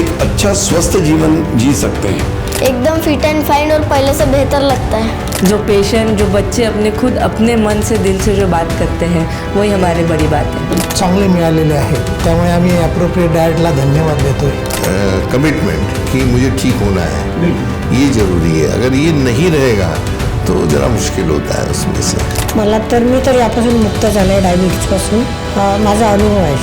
एक अच्छा स्वस्थ जीवन जी सकते हैं। एकदम फिट एंड फाइन और पहले से बेहतर लगता है। जो पेशेंट, जो बच्चे अपने मन से, दिल से जो बात करते हैं, वही हमारी बड़ी बात है। चांगले मिळालेले आहे, त्यामुळे आम्ही ॲप्रोप्रिएट डाएटला धन्यवाद देतोय। कमिटमेंट कि मुझे ठीक होना है, ये जरूरी है। अगर ये नहीं रहेगा तो जरा मुश्किल होता है उसमें से। मला तर मी तर यापासून मुक्त झाले आहे डायबिटीजपासून, माझा अनुभव आहे।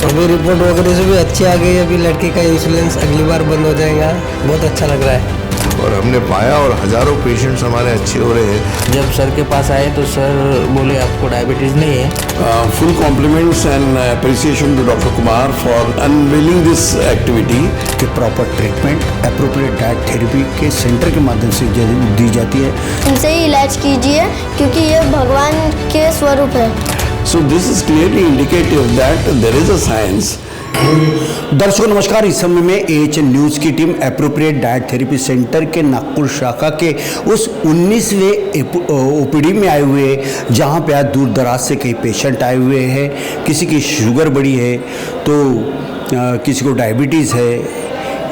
अभी रिपोर्ट वगैरह से भी अच्छी आ गई। अभी लड़के का इंसुलिन अगली बार बंद हो जाएगा, बहुत अच्छा लग रहा है। और हमने पाया और हजारों पेशेंट्स हमारे अच्छे हो रहे हैं। जब सर के पास आए तो सर बोले आपको डायबिटीज़ नहीं है। Full compliments and appreciation to doctor Kumar for unveiling this activity. कि proper treatment appropriate diet therapy के सेंटर के माध्यम से दी जाती है। इनसे ही इलाज कीजिए क्योंकि ये भगवान के स्वरूप है। So this is clearly indicative that there is a science. दर्शकों नमस्कार, इस समय में AHN न्यूज़ की team appropriate diet therapy centre के नागपुर शाखा के उस 19वें OPD में आए हुए हैं, जहां पे आज दूर दराज से कई पेशेंट आए हुए हैं। किसी की शुगर बढ़ी है तो किसी को डायबिटीज़ है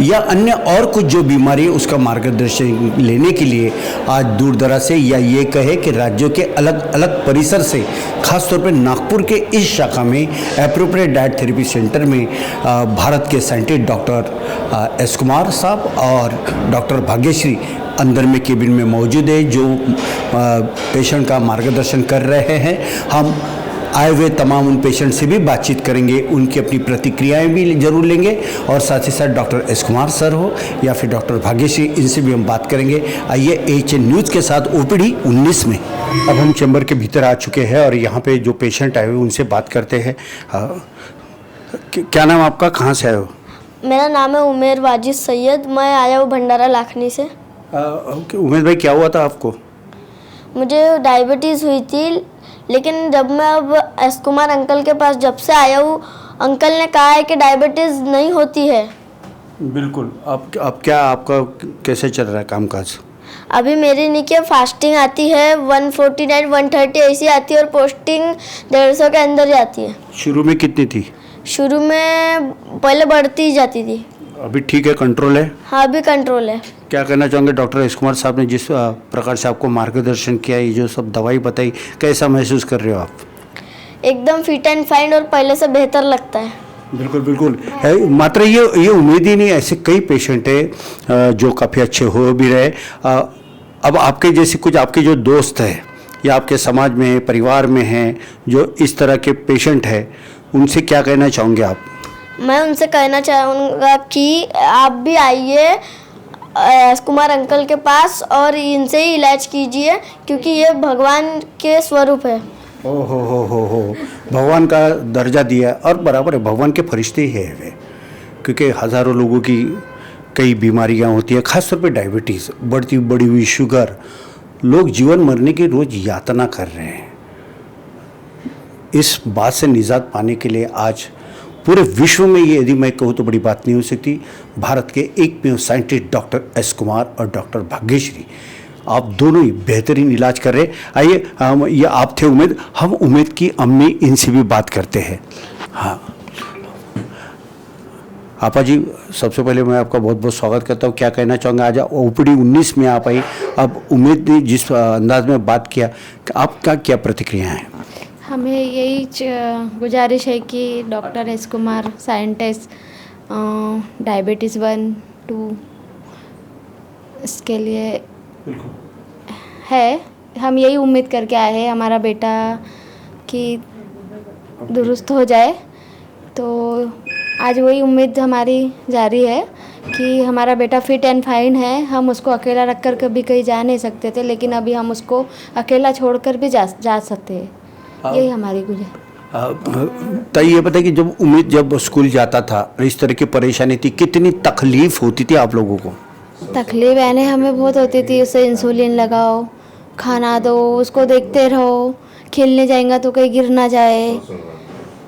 या अन्य और कुछ जो बीमारी है उसका मार्गदर्शन लेने के लिए आज दूर दराज से, या ये कहे कि राज्यों के अलग अलग परिसर से, खासतौर पर नागपुर के इस शाखा में एप्रोप्रिएट डाइट थेरेपी सेंटर में भारत के साइंटिस्ट डॉक्टर एस कुमार साहब और डॉक्टर भाग्यश्री अंदर में केबिन में मौजूद है, जो पेशेंट का मार्गदर्शन कर रहे हैं। हम आए हुए तमाम उन पेशेंट से भी बातचीत करेंगे, उनकी अपनी प्रतिक्रियाएं भी जरूर लेंगे, और साथ ही साथ डॉक्टर एस कुमार सर हो या फिर डॉक्टर भाग्यश्री, इनसे भी हम बात करेंगे। आइए AHN न्यूज़ के साथ OPD 19 में अब हम चैम्बर के भीतर आ चुके हैं और यहाँ पे जो पेशेंट आए हुए उनसे बात करते हैं। क्या नाम आपका, कहाँ से आए हो? मेरा नाम है उमेर वाजिद सैयद, मैं आया हूँ भंडारा लाखनी से। उमेर भाई, क्या हुआ था आपको? मुझे डायबिटीज़ हुई थी, लेकिन जब मैं अब एस कुमार अंकल के पास जब से आया हूँ, अंकल ने कहा है कि डायबिटीज़ नहीं होती है। बिल्कुल। अब क्या आपका कैसे चल रहा है कामकाज? अभी मेरी नीचे फास्टिंग आती है 149 130 ऐसी आती है और पोस्टिंग 150 के अंदर जाती है। शुरू में कितनी थी? शुरू में पहले बढ़ती ही जाती थी। अभी ठीक है, कंट्रोल है? हाँ, अभी कंट्रोल है। क्या कहना चाहोगे डॉक्टर एस कुमार साहब ने जिस प्रकार से आपको मार्गदर्शन किया, ये जो सब दवाई बताई, कैसा महसूस कर रहे हो आप? एकदम फिट एंड फाइन और पहले से बेहतर लगता है। बिल्कुल बिल्कुल है। मात्र ये उम्मीद ही नहीं, ऐसे कई पेशेंट है जो काफ़ी अच्छे हो भी रहे। अब आपके जैसे कुछ आपके जो दोस्त हैं या आपके समाज में, परिवार में हैं जो इस तरह के पेशेंट हैं, उनसे क्या कहना चाहोगे आप? मैं उनसे कहना चाहूँगा कि आप भी आइए एस कुमार अंकल के पास और इनसे ही इलाज कीजिए क्योंकि ये भगवान के स्वरूप है। ओ हो, भगवान का दर्जा दिया और बराबर है, भगवान के फरिश्ते ही है वे, क्योंकि हज़ारों लोगों की कई बीमारियां होती हैं, खासतौर पे डायबिटीज़, बढ़ी हुई शुगर, लोग जीवन मरने की रोज़ यातना कर रहे हैं। इस बात से निजात पाने के लिए आज पूरे विश्व में, ये यदि मैं कहूँ तो बड़ी बात नहीं हो सकती, भारत के एकमेव साइंटिस्ट डॉक्टर एस कुमार और डॉक्टर भाग्यश्री, आप दोनों ही बेहतरीन इलाज कर रहे हैं। आइए, हम ये आप थे उमेद, हम उमेद की अम्मी, इनसे भी बात करते हैं। हाँ आपा जी, सबसे पहले मैं आपका बहुत बहुत स्वागत करता हूँ। क्या कहना चाहूँगा, आज OPD 19 में आप आई, अब उमेद ने जिस अंदाज में बात किया, आपका क्या प्रतिक्रिया है? हमें यही गुजारिश है कि doctor S Kumar scientist diabetes 1 2 इसके लिए है, हम यही उम्मीद करके आए हैं हमारा बेटा कि दुरुस्त हो जाए। तो आज वही उम्मीद हमारी जारी है कि हमारा बेटा फिट एंड फाइन है। हम उसको अकेला रखकर कभी कहीं जा नहीं सकते थे, लेकिन अभी हम उसको अकेला छोड़कर भी जा सकते हैं। यही हमारी गुजारिश। तो ये पता कि जब स्कूल जाता था, इस तरह की परेशानी थी, कितनी तकलीफ होती थी आप लोगों को? तकलीफ यानी हमें बहुत होती थी। उसे इंसुलिन लगाओ, खाना दो, उसको देखते रहो, खेलने जाएगा तो कहीं गिर ना जाए,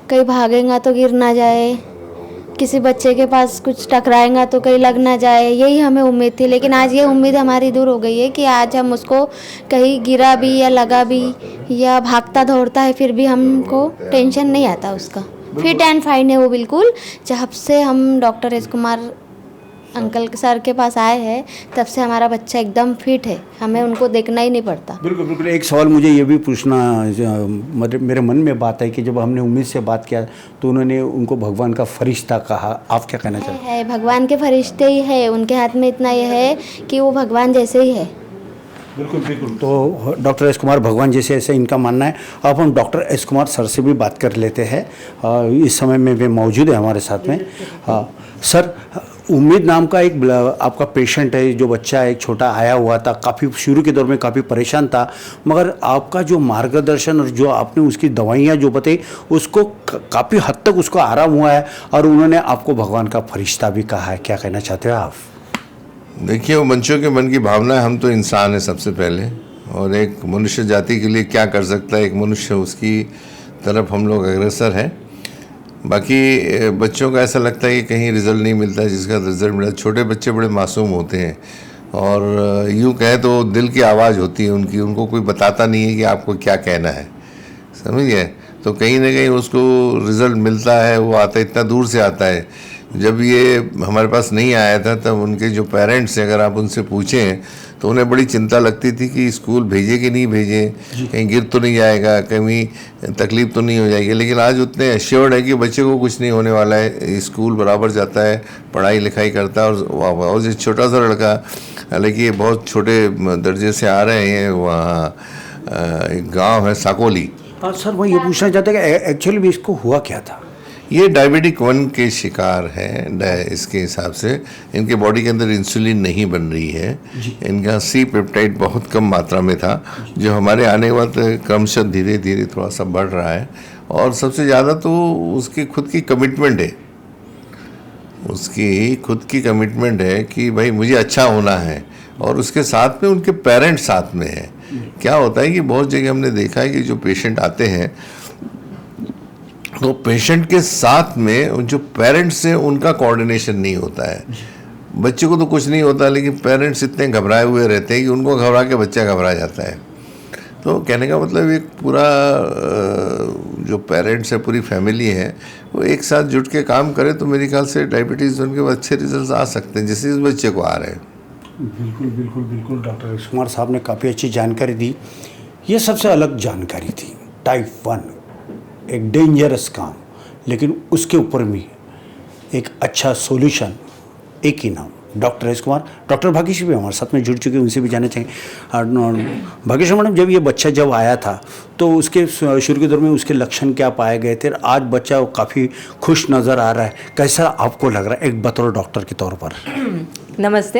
कहीं भागेगा तो गिर ना जाए, किसी बच्चे के पास कुछ टकराएगा तो कहीं लग ना जाए, यही हमें उम्मीद थी। लेकिन आज ये उम्मीद हमारी दूर हो गई है कि आज हम उसको कहीं गिरा भी या लगा भी या भागता दौड़ता है फिर भी हमको टेंशन नहीं आता उसका। फिट एंड फाइन है वो बिल्कुल। जब से हम doctor S Kumar uncle sir के पास आए हैं तब से हमारा बच्चा एकदम फिट है, हमें उनको देखना ही नहीं पड़ता। बिल्कुल बिल्कुल। एक सवाल मुझे ये भी पूछना, मेरे मन में बात है कि जब हमने उम्मीद से बात किया तो उन्होंने उनको भगवान का फरिश्ता कहा, आप क्या कहना चाहते हैं? है भगवान के फरिश्ते ही है, उनके हाथ में इतना ये है कि वो भगवान जैसे ही है। बिल्कुल बिल्कुल। तो डॉक्टर एस कुमार भगवान जैसे ऐसे इनका मानना है। अब हम डॉक्टर एस कुमार सर से भी बात कर लेते हैं, इस समय में वे मौजूद है हमारे साथ में। सर, उम्मीद नाम का एक आपका पेशेंट है, जो बच्चा एक छोटा आया हुआ था, काफ़ी शुरू के दौर में काफ़ी परेशान था, मगर आपका जो मार्गदर्शन और जो आपने उसकी दवाइयाँ जो बताई उसको काफ़ी हद तक उसको आराम हुआ है और उन्होंने आपको भगवान का फरिश्ता भी कहा है। क्या कहना चाहते हो आप? देखिए, वो बच्चों के मन की भावना है। हम तो इंसान हैं सबसे पहले, और एक मनुष्य जाति के लिए क्या कर सकता है एक मनुष्य, उसकी तरफ हम लोग अग्रसर हैं। बाकी बच्चों का ऐसा लगता है कि कहीं रिज़ल्ट नहीं मिलता जिसका रिज़ल्ट मिला। छोटे बच्चे बड़े मासूम होते हैं और यूँ कहें तो दिल की आवाज़ होती है उनकी, उनको कोई बताता नहीं है कि आपको क्या कहना है, समझ गए? तो कहीं ना कहीं उसको रिज़ल्ट मिलता है, वो आता है, इतना दूर से आता है। जब ये हमारे पास नहीं आया था तब उनके जो पेरेंट्स हैं, अगर आप उनसे पूछें तो उन्हें बड़ी चिंता लगती थी कि स्कूल भेजे कि नहीं भेजे, कहीं गिर तो नहीं जाएगा, कहीं तकलीफ तो नहीं हो जाएगी। लेकिन आज उतने एश्योर्ड है कि बच्चे को कुछ नहीं होने वाला है, स्कूल बराबर जाता है, पढ़ाई लिखाई करता है। और जो छोटा सा लड़का, हालांकि ये बहुत छोटे दर्जे से आ रहे हैं, वहाँ एक गाँव है साकोली। सर, मैं ये पूछना चाहता कि एक्चुअली भी इसको हुआ क्या था? ये डायबिटिक 1 के शिकार हैं। इसके हिसाब से इनके बॉडी के अंदर इंसुलिन नहीं बन रही है, इनका सी पेप्टाइड बहुत कम मात्रा में था, जो हमारे आने के बाद क्रमशः धीरे धीरे थोड़ा सा बढ़ रहा है। और सबसे ज़्यादा तो उसकी खुद की कमिटमेंट है, उसकी खुद की कमिटमेंट है कि भाई मुझे अच्छा होना है, और उसके साथ में उनके पेरेंट्स साथ में है। क्या होता है कि बहुत जगह हमने देखा है कि जो पेशेंट आते हैं तो पेशेंट के साथ में जो पेरेंट्स हैं उनका कोऑर्डिनेशन नहीं होता है। बच्चे को तो कुछ नहीं होता, लेकिन पेरेंट्स इतने घबराए हुए रहते हैं कि उनको घबरा के बच्चा घबरा जाता है। तो कहने का मतलब एक पूरा जो पेरेंट्स है, पूरी फैमिली है, वो एक साथ जुट के काम करे तो मेरे ख्याल से डायबिटीज़ उनके अच्छे रिजल्ट आ सकते हैं, जैसे इस बच्चे को आ रहे हैं। बिल्कुल बिल्कुल बिल्कुल। डॉक्टर एस कुमार साहब ने काफ़ी अच्छी जानकारी दी। ये सबसे अलग जानकारी थी। टाइप 1 एक डेंजरस काम, लेकिन उसके ऊपर भी एक अच्छा सॉल्यूशन, एक ही नाम, doctor S Kumar. Doctor Bhagyashree भी हमारे साथ में जुड़ चुके हैं, उनसे भी जानना चाहिए। भाग्यश्री मैडम, जब ये बच्चा जब आया था तो उसके शुरू के दौर में उसके लक्षण क्या पाए गए थे? आज बच्चा काफ़ी खुश नज़र आ रहा है, कैसा आपको लग रहा है एक बतौर डॉक्टर के तौर पर? नमस्ते।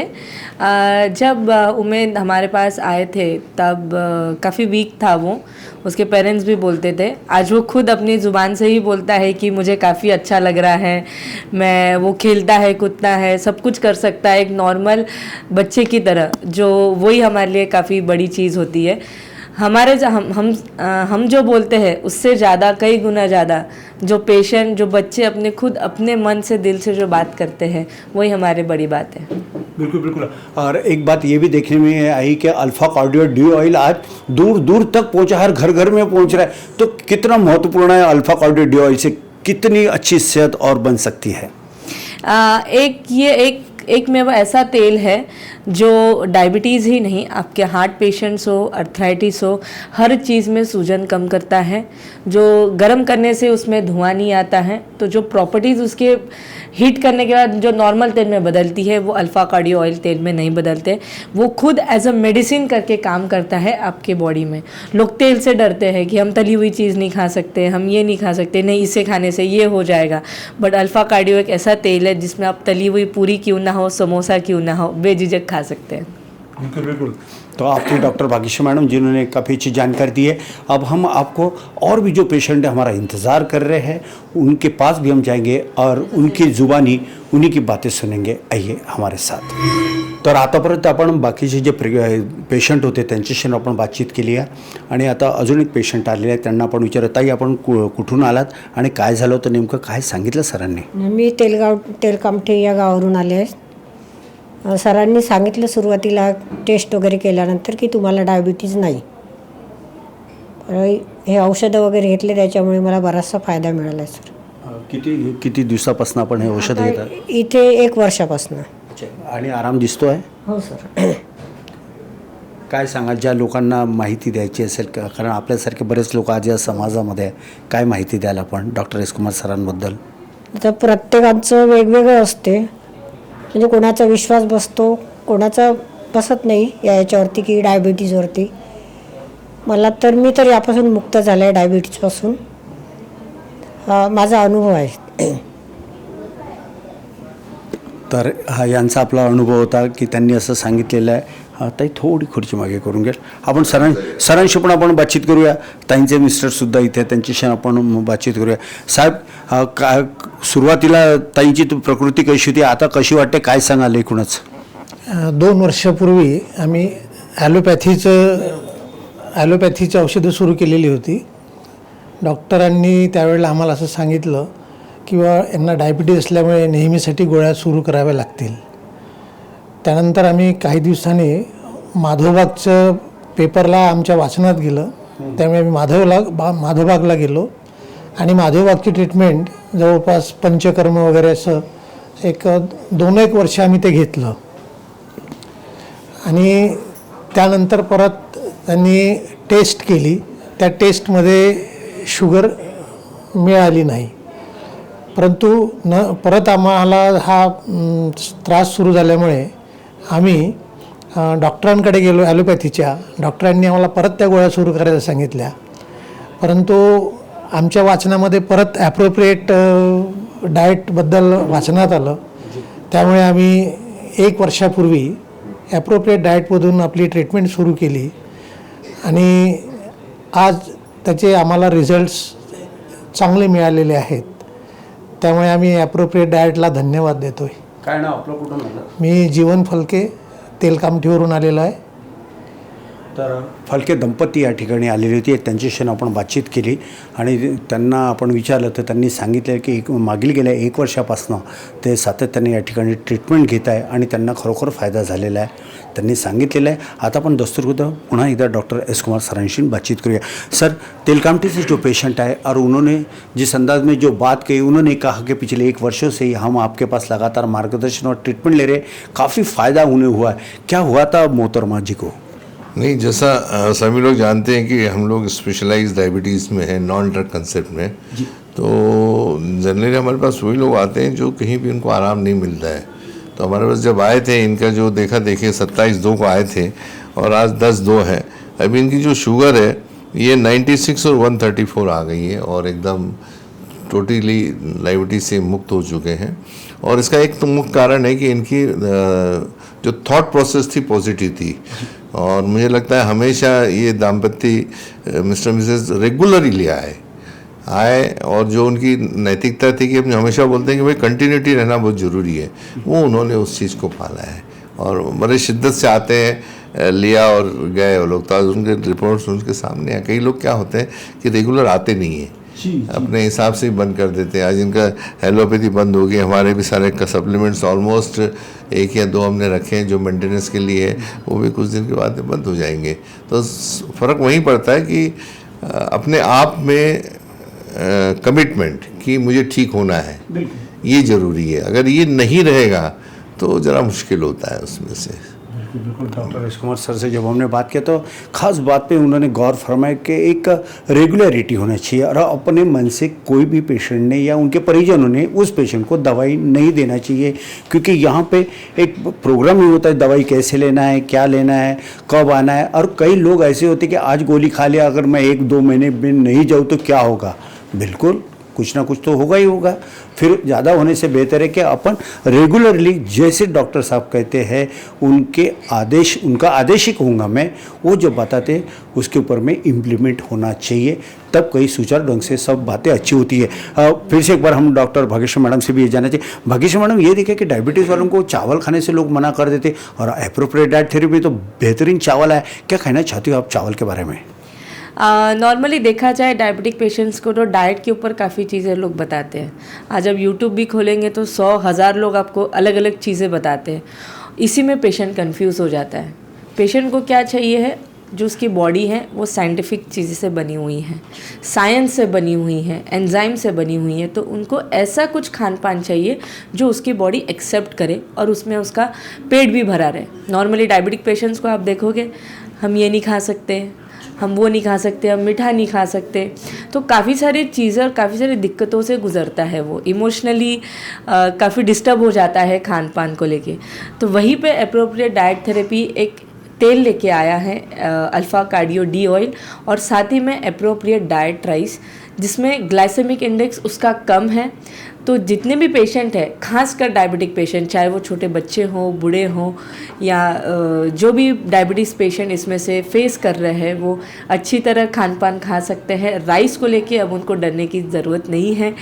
जब उमेद हमारे पास आए थे तब काफ़ी वीक था वो, उसके पेरेंट्स भी बोलते थे। आज वो खुद अपनी ज़ुबान से ही बोलता है कि मुझे काफ़ी अच्छा लग रहा है, वो खेलता है, कूदता है, सब कुछ कर सकता है एक नॉर्मल बच्चे की तरह, जो वही हमारे लिए काफ़ी बड़ी चीज़ होती है। हमारे हम जो बोलते हैं उससे ज़्यादा, कई गुना ज़्यादा जो पेशेंट, जो बच्चे अपने मन से, दिल से जो बात करते हैं, वही हमारे बड़ी बात है। बिल्कुल बिल्कुल। और एक बात ये भी देखने में आई कि अल्फा कार्डियो डी ऑयल आज दूर दूर तक पहुंचा, हर घर घर में पहुंच रहा है। तो कितना महत्वपूर्ण है अल्फा कार्डियो डी ऑयल से कितनी अच्छी सेहत और बन सकती है? एक में वो ऐसा तेल है जो डायबिटीज़ ही नहीं, आपके हार्ट पेशेंट्स हो, अर्थराइटिस हो, हर चीज़ में सूजन कम करता है। जो गर्म करने से उसमें धुआं नहीं आता है, तो जो प्रॉपर्टीज़ उसके हीट करने के बाद जो नॉर्मल तेल में बदलती है वो अल्फा कार्डियो ऑयल तेल में नहीं बदलते। वो खुद एज अ मेडिसिन करके काम करता है आपके बॉडी में। लोग तेल से डरते हैं कि हम तली हुई चीज़ नहीं खा सकते, हम ये नहीं खा सकते, नहीं इसे खाने से ये हो जाएगा। बट अल्फा कार्डियो एक ऐसा तेल है जिसमें आप तली हुई पूरी क्यों ना हो, समोसा क्यों ना हो, बेझिझक खा सकते हैं। बिल्कुल बिल्कुल। तो आपकी डॉक्टर भाग्यश्री मैडम जिन्होंने काफ़ी अच्छी जानकारी दी है। अब हम आपको और भी जो पेशेंट हमारा इंतज़ार कर रहे हैं उनके पास भी हम जाएंगे और उनकी जुबानी उन्हीं की बातें सुनेंगे। आइए हमारे साथ। तर आतापर्यंत आपण बाकीचे जे पेशंट होते त्यांच्याशी आपण बातचीत केली आहे आणि आता अजून एक पेशंट आलेले आहेत, त्यांना आपण विचारत ताई आपण कुठून आलात आणि काय झालं होतं नेमकं, काय सांगितलं सरांनी? मी तेलकामठे या गावावरून आले आहे. सरांनी सांगितलं सुरुवातीला टेस्ट वगैरे केल्यानंतर की तुम्हाला डायबिटीज नाही. हे औषधं वगैरे घेतले त्याच्यामुळे मला बराचसा फायदा मिळाला आहे सर. किती दिवसापासून आपण हे औषध घेतात? इथे 1 वर्षापासून. आणि आराम दिसतो आहे? हो सर. काय सांगाल ज्या लोकांना माहिती द्यायची असेल कारण आपल्यासारखे बरेच लोक आज या समाजामध्ये आहे, काय माहिती द्याल आपण डॉक्टर एस कुमार सरांबद्दल? आता प्रत्येकाचं वेगवेगळं असते, म्हणजे कोणाचा विश्वास बसतो, कोणाचा बसत नाही याच्यावरती की डायबिटीजवरती. मी तर यापासून मुक्त झालं आहे डायबिटीजपासून. माझा अनुभव आहे. तर हा यांचा आपला अनुभव होता की त्यांनी असं सांगितलेलं आहे. ताई थोडी खुर्ची मागे करून घ्या. आपण सरांशी पण आपण बातचीत करूया. ताईंचे मिस्टरसुद्धा इथे, त्यांच्याशी आपण बातचीत करूया. साहेब सुरुवातीला ताईंची प्रकृती कशी होती, आता कशी वाटते, काय सांगाल एकूणच? 2 वर्षापूर्वी आम्ही ॲलोपॅथीची औषधं सुरू केलेली होती. डॉक्टरांनी त्यावेळेला आम्हाला असं सांगितलं की यांना डायबिटीज असल्यामुळे नेहमीसाठी गोळ्या सुरू कराव्या लागतील. त्यानंतर आम्ही काही दिवसांनी माधवबागचं पेपरला आमच्या वाचनात गेलं, त्यामुळे आम्ही माधवबागला गेलो आणि माधवबागची ट्रीटमेंट जवळपास पंचकर्म वगैरे असं 2-1 वर्ष आम्ही ते घेतलं. आणि त्यानंतर परत त्यांनी टेस्ट केली. त्या टेस्टमध्ये शुगर मिळाली नाही. परंतु परत आम्हाला हा त्रास सुरू झाल्यामुळे आम्ही डॉक्टरांकडे गेलो ॲलोपॅथीच्या. डॉक्टरांनी आम्हाला परत त्या गोळ्या सुरू करायला सांगितल्या. परंतु आमच्या वाचनामध्ये परत ॲप्रोप्रिएट डाएटबद्दल वाचनात आलं. त्यामुळे आम्ही 1 वर्षापूर्वी ॲप्रोप्रिएट डाएटमधून आपली ट्रीटमेंट सुरू केली आणि आज त्याचे आम्हाला रिझल्ट्स चांगले मिळालेले आहेत. त्यामुळे आम्ही ॲप्रोप्रिएट डाएटला धन्यवाद देतो आहे. काय नाव आपलं, कुठून आलं? मी जीवन फलके तेलकामठीवरून आलेलो आहे. तर फलके दंपती या ठिकाणी आलेली होती. त्यांच्याशी आपण बातचीत केली आणि त्यांना आपण विचारलं तर त्यांनी सांगितलं की मागील गेल्या 1 वर्षापासून ते सातत्याने या ठिकाणी ट्रीटमेंट घेत आहे आणि त्यांना खरोखर फायदा झालेला आहे त्यांनी सांगितलेलं आहे. आता आपण दस्तूर पुन्हा एकदा डॉक्टर एस कुमार सरांशी बातचीत करूया. सर, तेलकामठी से जो पेशेंट है और उन्होंने जिस अंदाज में जो बात कही, उन्होंने कहा कि पिछले 1 वर्षों से ही हम आपके पास लगातार मार्गदर्शन और ट्रीटमेंट ले रहे, काफ़ी फ़ायदा उन्हें हुआ है. क्या हुआ था मोहतरमा जी को? नहीं, जैसा सभी लोग जानते हैं कि हम लोग स्पेशलाइज डायबिटीज़ में हैं, नॉन ड्रग कंसेप्ट में. तो जनरली हमारे पास वही लोग आते हैं जो कहीं भी उनको आराम नहीं मिलता है. तो हमारे पास जब आए थे, इनका जो देखिए 27/2 को आए थे और आज 10/2 है. अभी इनकी जो शुगर है ये 96 और 134 आ गई है और एकदम टोटली डायबिटीज़ से मुक्त हो चुके हैं. और इसका एक तो मुख्य कारण है कि इनकी जो थॉट प्रोसेस थी पॉजिटिव थी. और मुझे लगता है हमेशा ये दाम्पत्य मिस्टर मिसेस रेगुलरली आए और जो उनकी नैतिकता थी कि अपने हमेशा बोलते हैं कि भाई कंटिन्यूटी रहना बहुत ज़रूरी है, वो उन्होंने उस चीज़ को पाला है. और बड़े शिद्दत से आते हैं, लिया और गए वो लोग. तो आज उनके रिपोर्ट्स उनके सामने हैं. कई लोग क्या होते हैं कि रेगुलर आते नहीं हैं, अपने हिसाब से ही बंद कर देते हैं. आज इनका एलोपैथी बंद हो गई. हमारे भी सारे सप्लीमेंट्स ऑलमोस्ट 1 या 2 हमने रखे हैं जो मेंटेनेंस के लिए है, वो भी कुछ दिन के बाद बंद हो जाएंगे. तो फ़र्क वहीं पड़ता है कि अपने आप में कमिटमेंट कि मुझे ठीक होना है, ये ज़रूरी है. अगर ये नहीं रहेगा तो ज़रा मुश्किल होता है उसमें से. बिल्कुल डॉक्टर एस कुमार सर से जब हमने बात किया तो ख़ास बात पे उन्होंने गौर फरमाया कि एक रेगुलरिटी होना चाहिए और अपने मन से कोई भी पेशेंट ने या उनके परिजनों ने उस पेशेंट को दवाई नहीं देना चाहिए, क्योंकि यहाँ पे एक प्रोग्राम ही होता है दवाई कैसे लेना है, क्या लेना है, कब आना है. और कई लोग ऐसे होते कि आज गोली खा लिया, अगर मैं 1-2 महीने में नहीं जाऊँ तो क्या होगा. बिल्कुल कुछ ना कुछ तो होगा ही होगा. फिर ज़्यादा होने से बेहतर है कि अपन रेगुलरली जैसे डॉक्टर साहब कहते हैं उनका आदेश ही कहूँगा मैं, वो जो बताते उसके ऊपर में इम्प्लीमेंट होना चाहिए. तब कई सुचारू ढंग से सब बातें अच्छी होती है. फिर से एक बार हम डॉक्टर भाग्यश्री मैडम से भी ये जानना चाहिए. भाग्यश्री मैडम, ये देखें कि डायबिटीज़ वालों को चावल खाने से लोग मना कर देते और एप्रोप्रिएट डाइट थेरेपी तो बेहतरीन चावल है. क्या कहना चाहती हो आप चावल के बारे में? नॉर्मली देखा जाए डायबिटिक पेशेंट्स को तो डाइट के ऊपर काफ़ी चीज़ें लोग बताते हैं. आज अब यूट्यूब भी खोलेंगे तो 100,000 लोग आपको अलग अलग चीज़ें बताते हैं. इसी में पेशेंट कंफ्यूज हो जाता है. पेशेंट को क्या चाहिए है, जो उसकी बॉडी है वो साइंटिफिक चीज़ से बनी हुई है, साइंस से बनी हुई है, एंजाइम से बनी हुई है, तो उनको ऐसा कुछ खान पान चाहिए जो उसकी बॉडी एक्सेप्ट करे और उसमें उसका पेट भी भरा रहे। नॉर्मली डायबिटिक पेशेंट्स को आप देखोगे, हम ये नहीं खा सकते, हम वो नहीं खा सकते, हम मीठा नहीं खा सकते, तो काफ़ी सारी चीज़ें और काफ़ी सारी दिक्कतों से गुजरता है वो, इमोशनली काफ़ी डिस्टर्ब हो जाता है खान पान को लेके। तो वहीं पे अप्रोप्रिएट डाइट थेरेपी एक तेल लेके आया है, अल्फ़ा कार्डियो डी ऑयल, और साथ ही में अप्रोप्रिएट डाइट राइस, जिसमें ग्लाइसेमिक इंडेक्स उसका कम है। तो जितने भी पेशेंट हैं, खासकर डायबिटिक पेशेंट, चाहे वो छोटे बच्चे हों, बूढ़े हों, या जो भी डायबिटीज़ पेशेंट इसमें से फेस कर रहे हैं, वो अच्छी तरह खान पान खा सकते हैं। राइस को लेके अब उनको डरने की ज़रूरत नहीं है।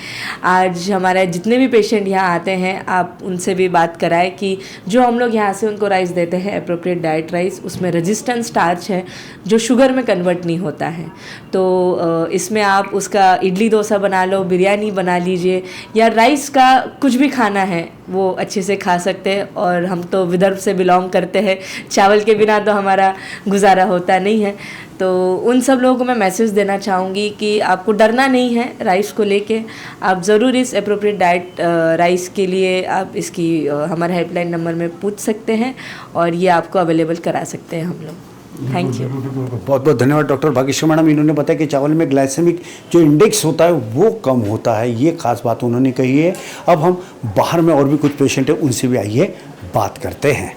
आज हमारे जितने भी पेशेंट यहाँ आते हैं, आप उनसे भी बात कराएं कि जो हम लोग यहाँ से उनको राइस देते हैं, अप्रोप्रिएट डाइट राइस, उसमें रेजिस्टेंट स्टार्च है जो शुगर में कन्वर्ट नहीं होता है। तो इसमें आप उसका इडली डोसा बना लो, बिरयानी बना लीजिए, या राइस का कुछ भी खाना है वो अच्छे से खा सकते हैं। और हम तो विदर्भ से बिलोंग करते हैं, चावल के बिना तो हमारा गुजारा होता नहीं है। तो उन सब लोगों को मैं मैसेज देना चाहूँगी कि आपको डरना नहीं है राइस को लेके। आप ज़रूर इस अप्रोप्रिएट डाइट राइस के लिए आप इसकी हमारे हेल्पलाइन नंबर में पूछ सकते हैं और ये आपको अवेलेबल करा सकते हैं हम लोग। Thank you. बहुत बहुत धन्यवाद डॉक्टर भाग्यश्री मैडम। इन्होंने बताया कि चावल में ग्लाइसेमिक जो इंडेक्स होता है वो कम होता है, ये खास बात उन्होंने कही है। अब हम बाहर में और भी कुछ पेशेंट हैं, उनसे भी आइए बात करते हैं।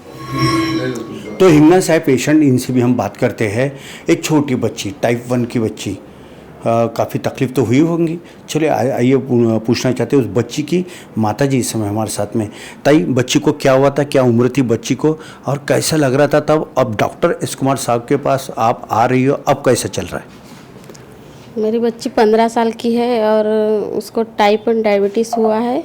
तो हिंगना से आए पेशेंट, इनसे भी हम बात करते हैं। एक छोटी बच्ची, टाइप 1 की बच्ची, काफ़ी तकलीफ तो हुई होंगी। चलिए आइए पूछना चाहते हैं उस बच्ची की माता जी इस समय हमारे साथ में। ताई, बच्ची को क्या हुआ था, क्या उम्र थी बच्ची को, और कैसा लग रहा था तब? अब डॉक्टर एस कुमार साहब के पास आप आ रही हो, अब कैसा चल रहा है? मेरी बच्ची 15 साल की है और उसको टाइप 1 डायबिटीज़ हुआ है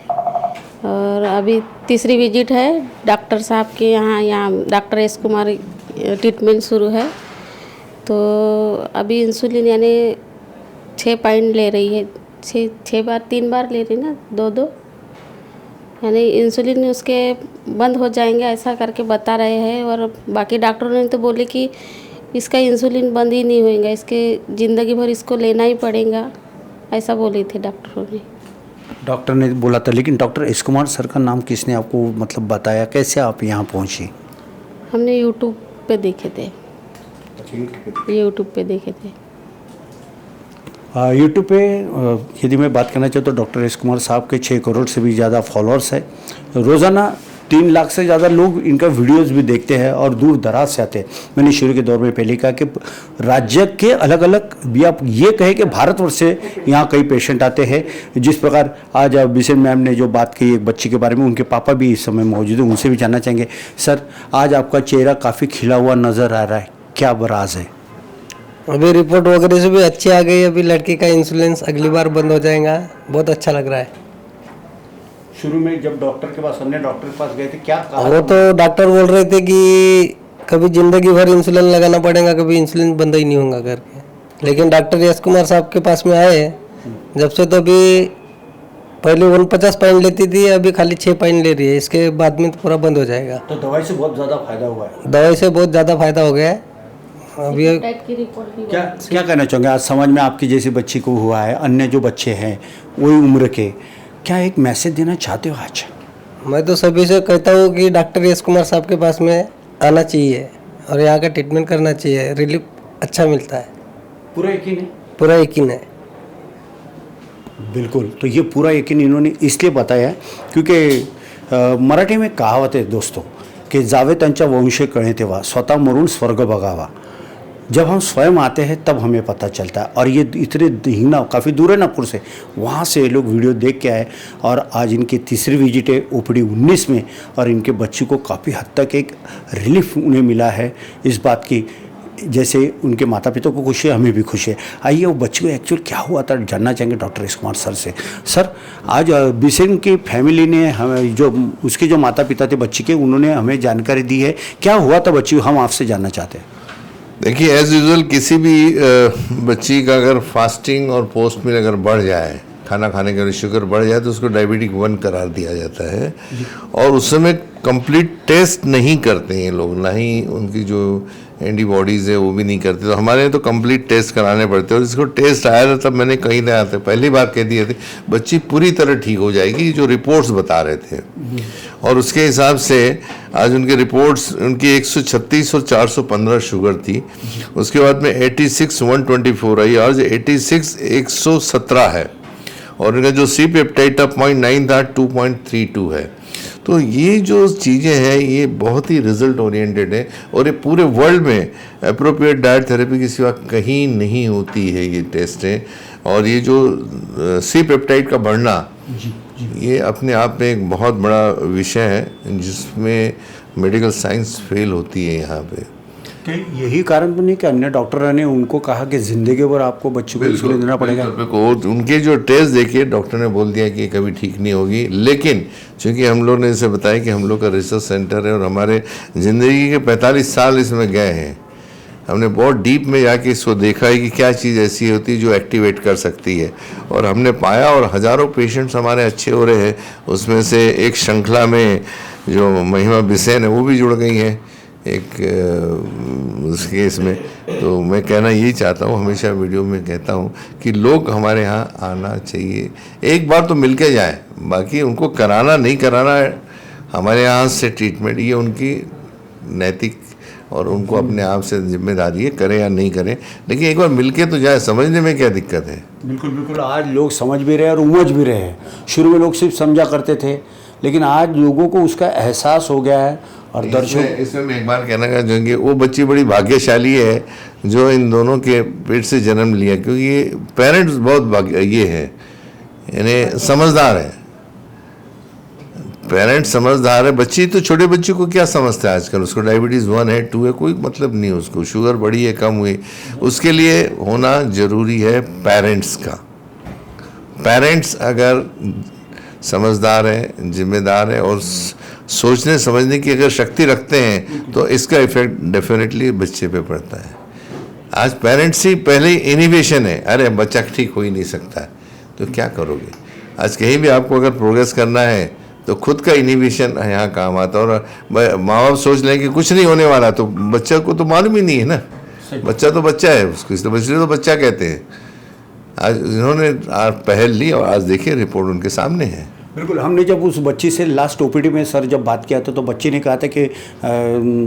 और अभी तीसरी विजिट है डॉक्टर साहब के यहाँ डॉक्टर एस कुमार ट्रीटमेंट शुरू है। तो अभी इंसुलिन यानी 6 पॉइंट ले रही है, 6 बार 3 बार ले रही ना, 2 यानी इंसुलिन उसके बंद हो जाएंगे ऐसा करके बता रहे हैं। और बाकी डॉक्टरों ने तो बोले कि इसका इंसुलिन बंद ही नहीं होएगा, इसके ज़िंदगी भर इसको लेना ही पड़ेगा, ऐसा बोले थे डॉक्टरों ने। डॉक्टर ने बोला था, लेकिन डॉक्टर एस कुमार सर का नाम किसने आपको मतलब बताया, कैसे आप यहाँ पहुँची? हमने यूट्यूब पे देखे थे, यूट्यूब पे देखे थे। यूट्यूब पे यदि मैं बात करना चाहूँ तो डॉक्टर एस कुमार साहब के 6 करोड़ से भी ज़्यादा फॉलोअर्स है। रोज़ाना 3 लाख से ज़्यादा लोग इनका वीडियोस भी देखते हैं और दूर दराज से आते हैं। मैंने शुरू के दौर में पहले कहा कि राज्य के अलग अलग भी, आप ये कहें कि भारतवर्ष से यहाँ कई पेशेंट आते हैं। जिस प्रकार आज बिसेन मैम ने जो बात की एक बच्ची के बारे में, उनके पापा भी इस समय मौजूद हैं, उनसे भी जानना चाहेंगे। सर, आज आपका चेहरा काफ़ी खिला हुआ नज़र आ रहा है, क्या राज है? अभी रिपोर्ट वगैरह से भी अच्छी आ गई। अभी लड़की का इंसुलिन अगली बार बंद हो जाएगा, बहुत अच्छा लग रहा है। शुरू में जब डॉक्टर के पास, अन्य डॉक्टर के पास गए थे, क्या कहा? वो तो डॉक्टर बोल रहे थे कि कभी जिंदगी भर इंसुलिन लगाना पड़ेगा, कभी इंसुलिन बंद ही नहीं होगा करके। लेकिन डॉक्टर एस कुमार साहब के पास में आए जब से, तो अभी पहले 49 पॉइंट लेती थी, अभी खाली 6 पॉइंट ले रही है। इसके बाद में तो पूरा बंद हो जाएगा। तो दवाई से बहुत ज़्यादा फायदा हुआ है? दवाई से बहुत ज़्यादा फायदा हो गया है। अभी क्या कहना चाहोगे आज समाज में आपकी जैसी बच्ची को हुआ है, अन्य जो बच्चे हैं वही उम्र के, क्या एक मैसेज देना चाहते हो आज? मैं तो सभी से कहता हूँ कि डॉक्टर एस कुमार साहब के पास में आना चाहिए और यहाँ का ट्रीटमेंट करना चाहिए, रिलीफ अच्छा मिलता है। पूरा यकीन है? पूरा यकीन है, बिल्कुल। तो ये पूरा यकीन इन्होंने इसलिए बताया क्योंकि मराठी में कहावत है दोस्तों कि जावे त्यांच्या वंश कळे तेव्हा स्वतः मरून स्वर्ग बघावा। जब हम स्वयं आते हैं तब हमें पता चलता है। और ये इतने हिंगना काफ़ी दूर है नागपुर से, वहाँ से ये लोग वीडियो देख के आए और आज इनकी तीसरी विजिट है OPD 19 में, और इनके बच्ची को काफ़ी हद तक एक रिलीफ उन्हें मिला है इस बात की। जैसे उनके माता पिता को खुशी है, हमें भी खुशी है। आइए वो बच्ची को एक्चुअल क्या हुआ था जानना चाहेंगे डॉक्टर एस कुमार सर से। सर, आज बिसेन की फैमिली ने हमें, जो उसके जो माता पिता थे बच्ची के, उन्होंने हमें जानकारी दी है। क्या हुआ था बच्ची, हम आपसे जानना चाहते हैं। देखिए, एज यूजुअल किसी भी बच्ची का अगर फास्टिंग और पोस्ट मील अगर बढ़ जाए खाना खाने के बाद शुगर बढ़ जाए तो उसको डायबिटिक 1 करार दिया जाता है। और उस समय कंप्लीट टेस्ट नहीं करते हैं लोग, ना ही उनकी जो एंटीबॉडीज़ है वो भी नहीं करते। तो हमारे यहाँ तो कंप्लीट टेस्ट कराने पड़ते हैं। और जिसको टेस्ट आया था तब मैंने कहीं ना आते पहली बार कह दिए थे बच्ची पूरी तरह ठीक हो जाएगी, जो रिपोर्ट्स बता रहे थे। और उसके हिसाब से आज उनके रिपोर्ट्स, उनकी 136 और 415 शुगर थी। उसके बाद में 86 124 आई, आज 86 117 है। और इनका जो सी पेप्टाइड था 0.9 था 2.32 है। तो ये जो चीज़ें हैं ये बहुत ही रिजल्ट ओरिएंटेड है और ये पूरे वर्ल्ड में एप्रोप्रिएट डाइट थेरेपी के सिवा कहीं नहीं होती है ये टेस्टें। और ये जो सी पेप्टाइड का बढ़ना ये अपने आप में एक बहुत बड़ा विषय है जिसमें मेडिकल साइंस फेल होती है यहाँ पे। यही कारण तो नहीं कि अन्य डॉक्टरों ने उनको कहा कि जिंदगी भर आपको बच्चों को इंसुलिन देना पड़ेगा? उनके जो टेस्ट देखिए डॉक्टर ने बोल दिया कि कभी ठीक नहीं होगी। लेकिन चूंकि हम लोग ने इसे बताया कि हम लोग का रिसर्च सेंटर है और हमारे ज़िंदगी के 45 साल इसमें गए हैं, हमने बहुत डीप में जाके इसको देखा है कि क्या चीज़ ऐसी होती है जो एक्टिवेट कर सकती है। और हमने पाया और हज़ारों पेशेंट्स हमारे अच्छे हो रहे हैं। उसमें से एक श्रृंखला में जो महिमा बिसेन है वो भी जुड़ गई हैं एक उस केस में। तो मैं कहना यही चाहता हूँ, हमेशा वीडियो में कहता हूँ कि लोग हमारे यहाँ आना चाहिए, एक बार तो मिल के जाएँ। बाकी उनको कराना नहीं कराना हमारे यहाँ से ट्रीटमेंट ये उनकी नैतिक और उनको अपने आप से जिम्मेदारी है, करें या नहीं करें, लेकिन एक बार मिल के तो जाए, समझने में क्या दिक्कत है। बिल्कुल बिल्कुल, आज लोग समझ भी रहे हैं और उमझ भी रहे हैं। शुरू में लोग सिर्फ समझा करते थे, लेकिन आज लोगों को उसका एहसास हो गया है। और दर्शकों इसमें मैं एक बार कहना चाहूँगी, वो बच्ची बड़ी भाग्यशाली है जो इन दोनों के पेट से जन्म लिया, क्योंकि ये पेरेंट्स बहुत ये है, यानी समझदार है, पेरेंट्स समझदार है। बच्ची तो छोटे बच्चे को क्या समझता है आजकल, उसको डायबिटीज़ 1 है 2 है कोई मतलब नहीं, उसको शुगर बढ़ी है कम हुई, उसके लिए होना ज़रूरी है पेरेंट्स का। पेरेंट्स अगर समझदार है, जिम्मेदार है और सोचने समझने की अगर शक्ति रखते हैं तो इसका इफेक्ट डेफिनेटली बच्चे पे पड़ता है। आज पेरेंट्स ही पहले इनिबिशन है, अरे बच्चा ठीक हो ही नहीं सकता है तो क्या करोगे। आज कहीं भी आपको अगर प्रोग्रेस करना है तो खुद का इनिबिशन यहाँ काम आता है। और माँ बाप सोच लें कि कुछ नहीं होने वाला, तो बच्चा को तो मालूम ही नहीं है ना, बच्चा तो बच्चा है, उसको इसलिए तो बच्चा कहते हैं। आज इन्होंने पहल ली और आज देखिए रिपोर्ट उनके सामने है। बिल्कुल, हमने जब उस बच्ची से लास्ट ओपीडी में सर जब बात किया था तो बच्ची ने कहा था कि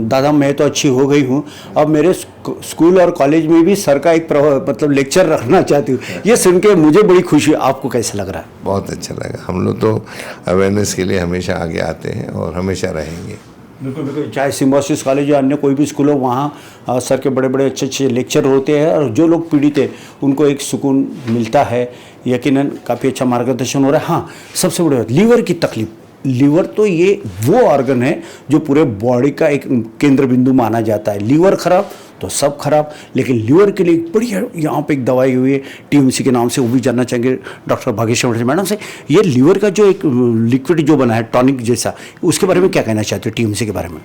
दादा मैं तो अच्छी हो गई हूँ, अब मेरे स्कूल और कॉलेज में भी सर का एक मतलब लेक्चर रखना चाहती हूँ। ये सुन के मुझे बड़ी खुशी। आपको कैसा लग रहा है? बहुत अच्छा लगा। हम लोग तो अवेयरनेस के लिए हमेशा आगे आते हैं और हमेशा रहेंगे। बिल्कुल बिल्कुल, चाहे सिम्बोसिस कॉलेज या अन्य कोई भी स्कूल हो, वहाँ सर के बड़े बड़े अच्छे अच्छे लेक्चर होते हैं और जो लोग पीड़ित हैं उनको एक सुकून मिलता है। यकीनन काफ़ी अच्छा मार्गदर्शन हो रहा है। हाँ, सबसे बड़ी बात लीवर की तकलीफ। लीवर तो ये वो ऑर्गन है जो पूरे बॉडी का एक केंद्र बिंदु माना जाता है। लीवर खराब तो सब खराब। लेकिन लीवर के लिए बढ़िया यहाँ पे एक दवाई हुई है टीएमसी के नाम से, वो भी जानना चाहेंगे डॉक्टर भाग्यश्री मैडम से। ये लीवर का जो एक लिक्विड जो बना है टॉनिक जैसा, उसके बारे में क्या कहना चाहते हो टीएमसी के बारे में?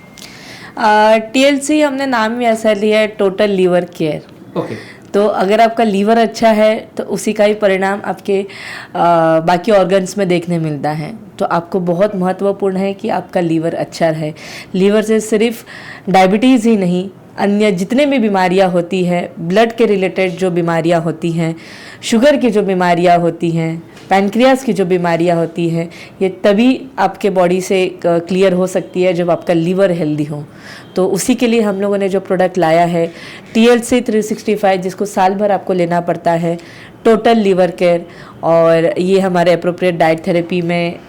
TLC हमने नाम ही ऐसा लिया है, टोटल लीवर केयर। ओके, तो अगर आपका लीवर अच्छा है तो उसी का ही परिणाम आपके बाकी ऑर्गन्स में देखने मिलता है। तो आपको बहुत महत्वपूर्ण है कि आपका लीवर अच्छा रहे। लीवर से सिर्फ डायबिटीज़ ही नहीं, अन्य जितने भी बीमारियां होती हैं, ब्लड के रिलेटेड जो बीमारियां होती हैं, शुगर की जो बीमारियां होती हैं, पैनक्रियास की जो बीमारियां होती हैं, ये तभी आपके बॉडी से क्लियर हो सकती है जब आपका लीवर हेल्दी हो। तो उसी के लिए हम लोगों ने जो प्रोडक्ट लाया है TLC 365, जिसको साल भर आपको लेना पड़ता है, टोटल लीवर केयर। और ये हमारे एप्रोप्रिएट डाइट थेरेपी में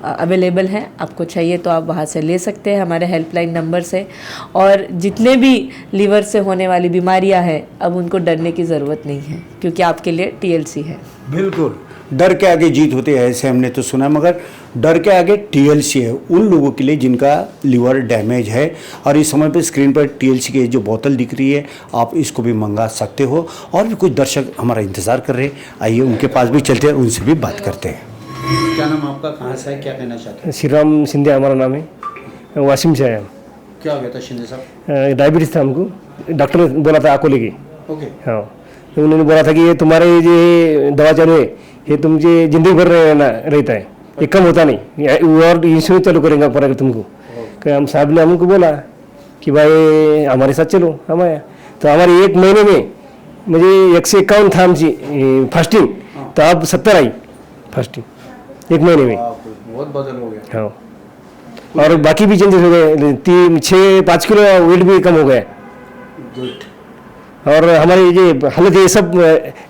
अवेलेबल है। आपको चाहिए तो आप वहाँ से ले सकते हैं हमारे हेल्पलाइन नंबर से। और जितने भी लीवर से होने वाली बीमारियां हैं, अब उनको डरने की ज़रूरत नहीं है क्योंकि आपके लिए TLC है। बिल्कुल, डर के आगे जीत होती है ऐसे हमने तो सुना, मगर डर के आगे TLC है उन लोगों के लिए जिनका लीवर डैमेज है। और इस समय पे स्क्रीन पर TLC की जो बोतल दिख रही है, आप इसको भी मंगा सकते हो। और भी कुछ दर्शक हमारा इंतज़ार कर रहे हैं, आइए उनके पास भी चलते हैं, उनसे भी बात करते हैं। क्या नाम आपका, कहाँ से है, क्या कहना चाहते हैं? श्री राम शिंदे हमारा नाम है, वाशिम से आया। क्या हो गया था शिंदे साहब? डायबिटीज़ था हमको, डॉक्टर ने बोला था आपको लेके। ओके, हाँ, तो उन्होंने बोला था कि ये तुम्हारे ये दवा चालू है, ये तुमसे जिंदगी भर रहता है, ये कम होता नहीं, और इंश्योरेंस चालू करेंगे पर तुमको। कि हम साहब ने हमको बोला कि भाई हमारे साथ चलो, हम आया। तो हमारे 1 महीने में मुझे 151 था हमची फास्टिंग, तो अब 70 आई फास्टिंग 1 महीने में। बहुत बदल हो गया। हाँ, और बाकी भी चेंजेस हो गए, 3-5 किलो वेट भी कम हो गया। और हमारी ये हालत ये सब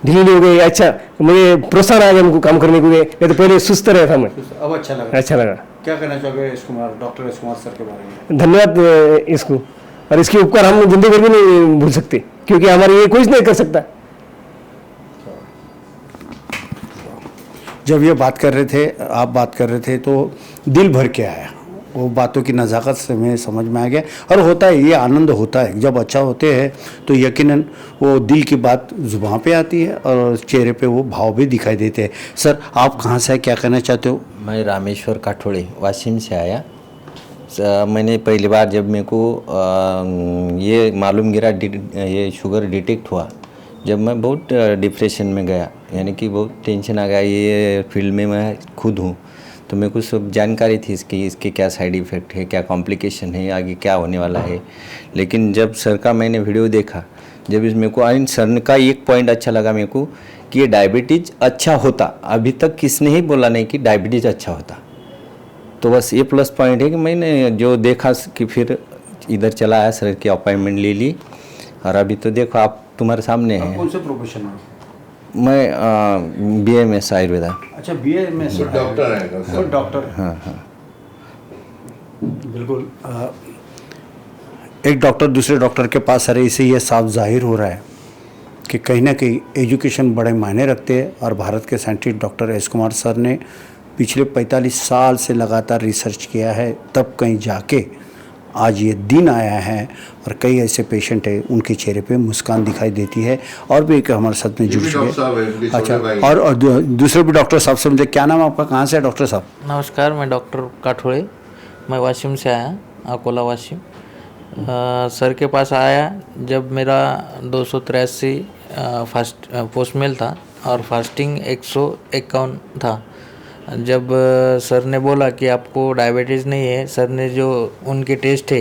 ढीली हो गई। अच्छा, मुझे प्रोत्साहन आया हमको काम करने को, नहीं तो पहले सुस्त रहा था मैं। अब अच्छा लगा। क्या कहना चाहोगे डॉक्टर एस कुमार सर के बारे में? धन्यवाद इसको, और इसके उपकार हम जिंदगी भर भी नहीं भूल सकते, क्योंकि हमारे ये कुछ नहीं कर सकता। जब ये बात कर रहे थे, आप बात कर रहे थे, तो दिल भर के आया, वो बातों की नज़ाकत से हमें समझ में आ गया। और होता है, ये आनंद होता है जब अच्छा होते हैं तो यकीनन वो दिल की बात जुबान पे आती है और चेहरे पे वो भाव भी दिखाई देते हैं। सर, आप कहाँ से, क्या कहना चाहते हो? मैं रामेश्वर काठोड़े वाशिम से आया। मैंने पहली बार जब मेरे को ये मालूम गिरा ये शुगर डिटेक्ट हुआ, जब मैं बहुत डिप्रेशन में गया, यानी कि बहुत टेंशन आ गया। ये फील्ड में मैं खुद हूँ, तो मेरे को सब जानकारी थी इसके क्या साइड इफ़ेक्ट है, क्या कॉम्प्लिकेशन है, आगे क्या होने वाला है। लेकिन जब सर का मैंने वीडियो देखा, जब मेरे को आइन सर का एक पॉइंट अच्छा लगा मेरे को कि ये डायबिटीज़ अच्छा होता। अभी तक किसने ही बोला नहीं कि डायबिटीज़ अच्छा होता, तो बस ये प्लस पॉइंट है कि मैंने जो देखा कि फिर इधर चला आया, सर की अपॉइंटमेंट ले ली, और अभी तो देखो आप तुम्हारे सामने है। कौन से प्रोफेशन में? मैं BMS आयुर्वेदा। अच्छा, BMS डॉक्टर है। डॉक्टर। हाँ। बिल्कुल। एक डॉक्टर दूसरे डॉक्टर के पास आ रहे, इससे ये साफ जाहिर हो रहा है कि कहीं ना कहीं एजुकेशन बड़े मायने रखते हैं। और भारत के scientist doctor S Kumar sir ने पिछले 45 साल से लगातार रिसर्च किया है, तब कहीं जाके आज ये दिन आया है। और कई ऐसे पेशेंट हैं, उनके चेहरे पे मुस्कान दिखाई देती है। और भी एक हमारे साथ में जुड़ चुके। अच्छा, और दूसरे भी डॉक्टर साहब से मुझे, क्या नाम आपका, कहाँ से है डॉक्टर साहब? नमस्कार, मैं डॉक्टर काठोड़े, मैं वाशिम से आया, अकोला वाशिम। सर के पास आया जब मेरा 283 पोस्टमेल था और फास्टिंग 151 था। जब सर ने बोला कि आपको डायबिटीज़ नहीं है, सर ने जो उनके टेस्ट है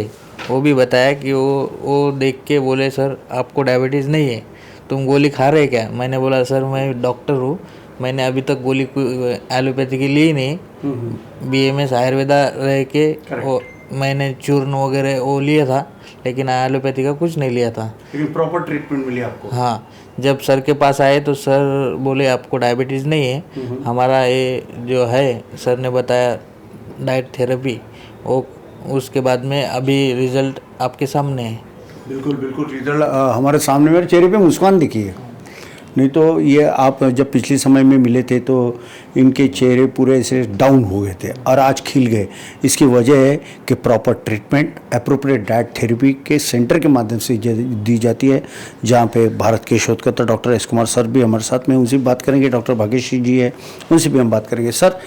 वो भी बताया कि वो देख के बोले, सर आपको डायबिटीज़ नहीं है, तुम गोली खा रहे क्या? मैंने बोला, सर मैं डॉक्टर हूँ, मैंने अभी तक गोली एलोपैथी की ली नहीं, BMS आयुर्वेदा रह के वो मैंने चूर्ण वगैरह वो लिया था, लेकिन एलोपैथी का कुछ नहीं लिया था। लेकिन प्रॉपर ट्रीटमेंट मिली आपको? हाँ, जब सर के पास आए तो सर बोले आपको डायबिटीज़ नहीं है, हमारा ये जो है सर ने बताया डाइट थेरेपी, वो उसके बाद में अभी रिज़ल्ट आपके सामने है। बिल्कुल बिल्कुल, रिजल्ट हमारे सामने, मेरे चेहरे पे मुस्कान दिखी है। नहीं तो ये आप जब पिछले समय में मिले थे तो इनके चेहरे पूरे ऐसे डाउन हो गए थे और आज खिल गए। इसकी वजह है कि proper treatment appropriate diet therapy के सेंटर के माध्यम से दी जाती है, जहाँ पे भारत के शोधकर्ता डॉक्टर एस कुमार सर भी हमारे साथ में, उनसे भी बात करेंगे। डॉक्टर भाग्यश्री जी है, उनसे भी हम बात करेंगे। सर,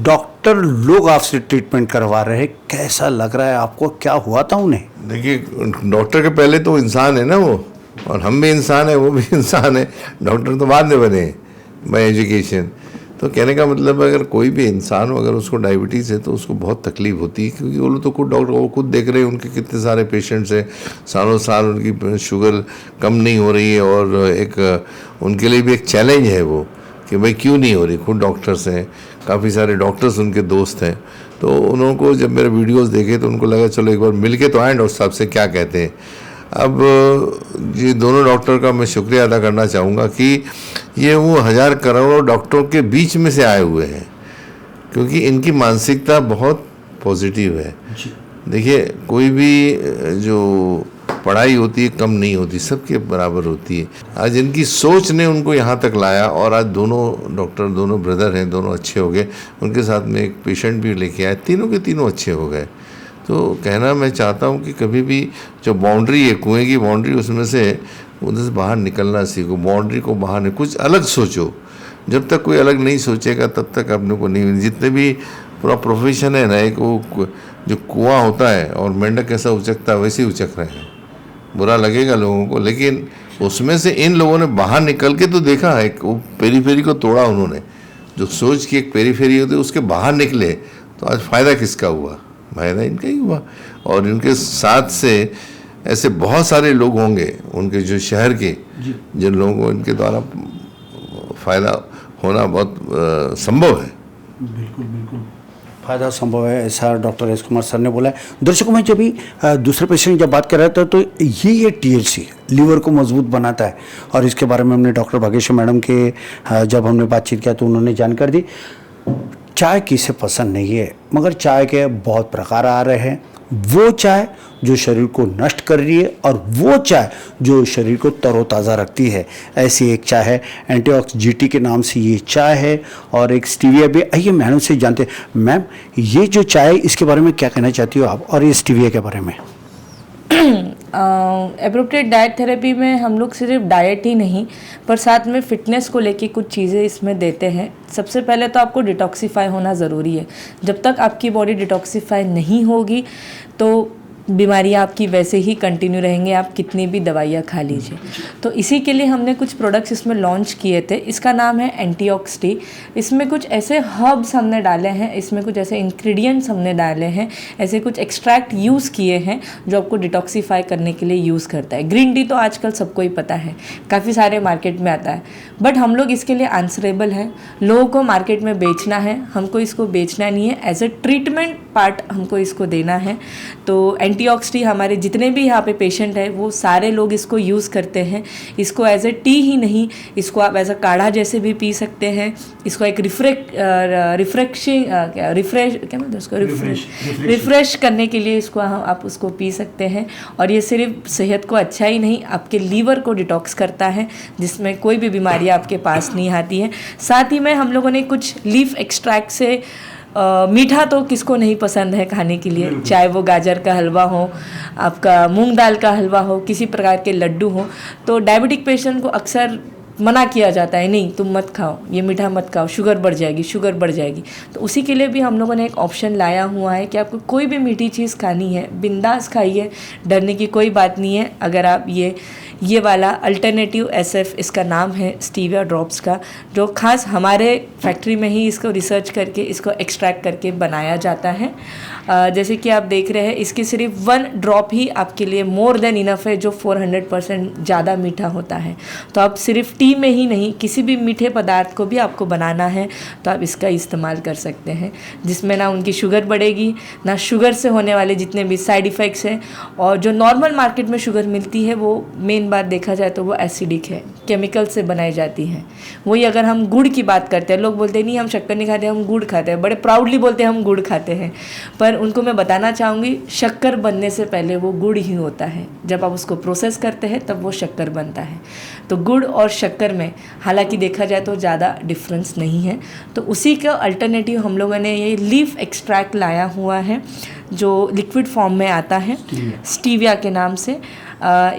डॉक्टर लोग आपसे ट्रीटमेंट करवा रहे हैं, कैसा लग रहा है आपको, क्या हुआ था उन्हें? देखिए, डॉक्टर के पहले तो इंसान है ना वो, और हम भी इंसान है, वो भी इंसान है। डॉक्टर तो बाद में बने बाय एजुकेशन। तो कहने का मतलब, अगर कोई भी इंसान हो, अगर उसको डायबिटीज़ है तो उसको बहुत तकलीफ होती है, क्योंकि वो लोग तो खुद डॉक्टर, वो खुद देख रहे हैं उनके कितने सारे पेशेंट्स हैं, सालों साल उनकी शुगर कम नहीं हो रही है। और एक उनके लिए भी एक चैलेंज है वो कि भाई क्यों नहीं हो रही। खुद डॉक्टर्स हैं, काफ़ी सारे डॉक्टर्स उनके दोस्त हैं, तो उनको जब मेरे वीडियोस देखे तो उनको लगा चलो एक बार मिल के तो आए डॉक्टर साहब से क्या कहते हैं। अब ये दोनों डॉक्टर का मैं शुक्रिया अदा करना चाहूँगा कि ये वो 1000 करोड़ों डॉक्टरों के बीच में से आए हुए हैं, क्योंकि इनकी मानसिकता बहुत पॉजिटिव है। देखिए, कोई भी जो पढ़ाई होती है कम नहीं होती, सबके बराबर होती है। आज इनकी सोच ने उनको यहाँ तक लाया, और आज दोनों डॉक्टर, दोनों ब्रदर हैं, दोनों अच्छे हो गए। उनके साथ में एक पेशेंट भी लेके आए, तीनों के तीनों अच्छे हो गए। तो कहना मैं चाहता हूँ कि कभी भी जो बाउंड्री है, कुएं की बाउंड्री, उसमें से उधर से बाहर निकलना सीखो, बाउंड्री को बाहर नहीं, कुछ अलग सोचो। जब तक कोई अलग नहीं सोचेगा तब तक अपने को नहीं। जितने भी पूरा प्रोफेशन है ना, एक वो जो कुआं होता है और मेंढक कैसा उचकता है वैसे ही उचक रहे हैं। बुरा लगेगा लोगों को, लेकिन उसमें से इन लोगों ने बाहर निकल के तो देखा है, वो पेरीफेरी को तोड़ा उन्होंने, जो सोच की एक पेरीफेरी होती है उसके बाहर निकले, तो आज फ़ायदा किसका हुआ? फायदा इनका ही हुआ। और इनके साथ से ऐसे बहुत सारे लोग होंगे उनके जो शहर के, जिन लोगों को इनके द्वारा फ़ायदा होना बहुत संभव है। बिल्कुल बिल्कुल फ़ायदा संभव है, ऐसा डॉक्टर राजेश कुमार सर ने बोला है। दर्शकों में जब भी दूसरे पेशेंट की जब बात कर रहा था तो ये THC लीवर को मजबूत बनाता है, और इसके बारे में हमने डॉक्टर भाग्यश्री मैडम के जब हमने बातचीत किया तो उन्होंने जानकारी दी। चाय किसे पसंद नहीं है, मगर चाय के बहुत प्रकार आ रहे हैं। वो चाय जो शरीर को नष्ट कर रही है और वो चाय जो शरीर को तरोताज़ा रखती है, ऐसी एक चाय है। एंटीऑक्स GT के नाम से ये चाय है, और एक स्टीविया भी। आइए मैडम से जानते हैं, मैम ये जो चाय इसके बारे में क्या कहना चाहती हो आप, और ये स्टीविया के बारे में? एप्रोप्रिएट डाइट थेरेपी में हम लोग सिर्फ डाइट ही नहीं पर साथ में फ़िटनेस को लेके कुछ चीज़ें इसमें देते हैं। सबसे पहले तो आपको डिटॉक्सीफाई होना ज़रूरी है। जब तक आपकी बॉडी डिटॉक्सीफाई नहीं होगी तो बीमारियां आपकी वैसे ही कंटिन्यू रहेंगे, आप कितनी भी दवाइयाँ खा लीजिए। तो इसी के लिए हमने कुछ प्रोडक्ट्स इसमें लॉन्च किए थे। इसका नाम है एंटीऑक्स टी। इसमें कुछ ऐसे हर्ब्स हमने डाले हैं, इसमें कुछ ऐसे इंग्रेडिएंट्स हमने डाले हैं, ऐसे कुछ एक्सट्रैक्ट यूज़ किए हैं जो आपको डिटॉक्सीफाई करने के लिए यूज़ करता है। ग्रीन टी तो आजकल सबको ही पता है, काफ़ी सारे मार्केट में आता है, बट हम लोग इसके लिए आंसरेबल हैं। लोगों को मार्केट में बेचना है, हमको इसको बेचना नहीं है, एज ए ट्रीटमेंट पार्ट हमको इसको देना है। तो एंटीऑक्स टी हमारे जितने भी यहाँ पे पेशेंट हैं वो सारे लोग इसको यूज़ करते हैं। इसको एज ए टी ही नहीं, इसको आप एज अ काढ़ा जैसे भी पी सकते हैं। इसको एक रिफ्रेश करने के लिए इसको आप उसको पी सकते हैं। और ये सिर्फ सेहत को अच्छा ही नहीं, आपके लीवर को डिटॉक्स करता है, जिसमें कोई भी बीमारियाँ आपके पास नहीं आती हैं। साथ ही में हम लोगों ने कुछ लीफ एक्सट्रैक्ट से मीठा तो किसको नहीं पसंद है खाने के लिए, चाहे वो गाजर का हलवा हो, आपका मूंग दाल का हलवा हो, किसी प्रकार के लड्डू हो। तो डायबिटिक पेशेंट को अक्सर मना किया जाता है, नहीं तुम मत खाओ, ये मीठा मत खाओ, शुगर बढ़ जाएगी, शुगर बढ़ जाएगी। तो उसी के लिए भी हम लोगों ने एक ऑप्शन लाया हुआ है कि आपको कोई भी मीठी चीज़ खानी है बिंदास खाइए, डरने की कोई बात नहीं है। अगर आप ये वाला अल्टरनेटिव SF इसका नाम है स्टीविया ड्रॉप्स का, जो खास हमारे फैक्ट्री में ही इसको रिसर्च करके इसको एक्सट्रैक्ट करके बनाया जाता है। जैसे कि आप देख रहे हैं, इसकी सिर्फ 1 ड्रॉप ही आपके लिए मोर देन इनफ है, जो 400% ज़्यादा मीठा होता है। तो आप सिर्फ टी में ही नहीं, किसी भी मीठे पदार्थ को भी आपको बनाना है तो आप इसका इस्तेमाल कर सकते हैं, जिसमें ना उनकी शुगर बढ़ेगी, ना शुगर से होने वाले जितने भी साइड इफ़ेक्ट्स हैं। और जो नॉर्मल मार्केट में शुगर मिलती है वो मेन बात देखा जाए तो वो एसिडिक है, केमिकल से बनाई जाती है। वही अगर हम गुड़ की बात करते हैं, लोग बोलते हैं नहीं हम शक्कर नहीं खाते, हम गुड़ खाते हैं, बड़े प्राउडली बोलते हैं हम गुड़ खाते हैं, पर उनको मैं बताना चाहूँगी शक्कर बनने से पहले वो गुड़ ही होता है। जब आप उसको प्रोसेस करते हैं तब वो शक्कर बनता है। तो गुड़ और शक्कर में हालांकि देखा जाए तो ज़्यादा डिफरेंस नहीं है। तो उसी का अल्टरनेटिव हम लोगों ने ये लीफ एक्सट्रैक्ट लाया हुआ है, जो लिक्विड फॉर्म में आता है स्टीविया के नाम से।